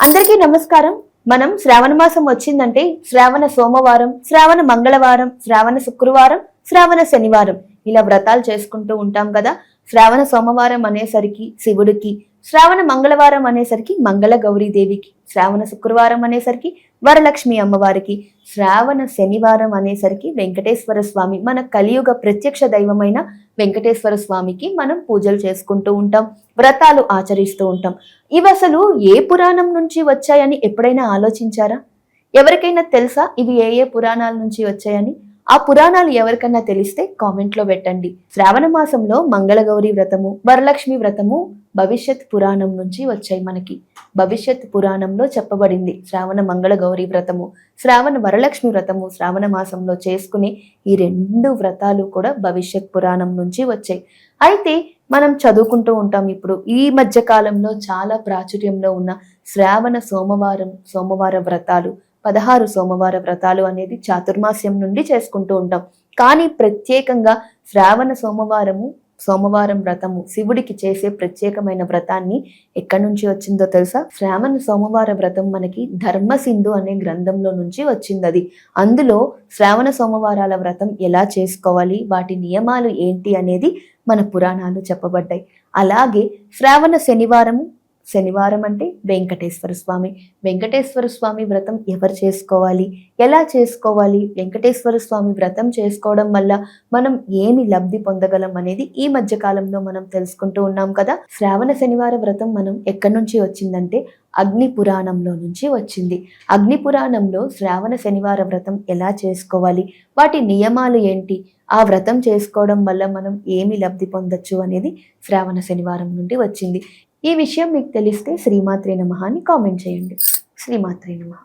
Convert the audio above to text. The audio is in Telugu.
అందరికీ నమస్కారం. మనం శ్రావణ మాసం వచ్చిందంటే శ్రావణ సోమవారం, శ్రావణ మంగళవారం, శ్రావణ శుక్రవారం, శ్రావణ శనివారం ఇలా వ్రతాలు చేసుకుంటూ ఉంటాం కదా. శ్రావణ సోమవారం అనేసరికి శివుడికి, శ్రావణ మంగళవారం అనేసరికి మంగళ గౌరీదేవికి, శ్రావణ శుక్రవారం అనేసరికి వరలక్ష్మి అమ్మవారికి, శ్రావణ శనివారం అనేసరికి వెంకటేశ్వర స్వామి, మన కలియుగ ప్రత్యక్ష దైవమైన వెంకటేశ్వర స్వామికి మనం పూజలు చేసుకుంటూ ఉంటాం, వ్రతాలు ఆచరిస్తూ ఉంటాం. ఇవి అసలు ఏ పురాణం నుంచి వచ్చాయని ఎప్పుడైనా ఆలోచించారా? ఎవరికైనా తెలుసా ఇవి ఏ ఏ పురాణాల నుంచి వచ్చాయని? ఆ పురాణాలు ఎవరికన్నా తెలిస్తే కామెంట్ లో పెట్టండి. శ్రావణ మాసంలో మంగళగౌరి వ్రతము, వరలక్ష్మి వ్రతము భవిష్యత్ పురాణం నుంచి వచ్చాయి. మనకి భవిష్యత్ పురాణంలో చెప్పబడింది శ్రావణ మంగళ గౌరీ వ్రతము, శ్రావణ వరలక్ష్మి వ్రతము శ్రావణ మాసంలో చేసుకునే ఈ రెండు వ్రతాలు కూడా భవిష్యత్ పురాణం నుంచి వచ్చాయి. అయితే మనం చదువుకుంటూ ఉంటాం. ఇప్పుడు ఈ మధ్య కాలంలో చాలా ప్రాచుర్యంలో ఉన్న శ్రావణ సోమవార వ్రతాలు, 16 సోమవార వ్రతాలు అనేది చాతుర్మాస్యం నుండి చేసుకుంటూ ఉంటాం. కానీ ప్రత్యేకంగా శ్రావణ సోమవారం వ్రతము శివుడికి చేసే ప్రత్యేకమైన వ్రతాన్ని ఎక్కడి నుంచి వచ్చిందో తెలుసా? శ్రావణ సోమవార వ్రతం మనకి ధర్మసింధు అనే గ్రంథంలో నుంచి వచ్చింది. అది అందులో శ్రావణ సోమవారాల వ్రతం ఎలా చేసుకోవాలి, వాటి నియమాలు ఏంటి అనేది మన పురాణాలు చెప్పబడ్డాయి. అలాగే శ్రావణ శనివారం అంటే వెంకటేశ్వర స్వామి వ్రతం ఎవరు చేసుకోవాలి, ఎలా చేసుకోవాలి, వెంకటేశ్వర స్వామి వ్రతం చేసుకోవడం వల్ల మనం ఏమి లబ్ధి పొందగలం అనేది ఈ మధ్య కాలంలో మనం తెలుసుకుంటూ ఉన్నాం కదా. శ్రావణ శనివార వ్రతం మనం ఎక్కడి నుంచి వచ్చిందంటే అగ్ని పురాణంలో నుంచి వచ్చింది. అగ్ని పురాణంలో శ్రావణ శనివార వ్రతం ఎలా చేసుకోవాలి, వాటి నియమాలు ఏంటి, ఆ వ్రతం చేసుకోవడం వల్ల మనం ఏమి లబ్ధి పొందొచ్చు అనేది శ్రావణ శనివారం నుండి వచ్చింది. ఈ విషయం మీకు తెలిస్తే శ్రీమాత్రే నమః అని కామెంట్ చేయండి. శ్రీమాత్రే నమః.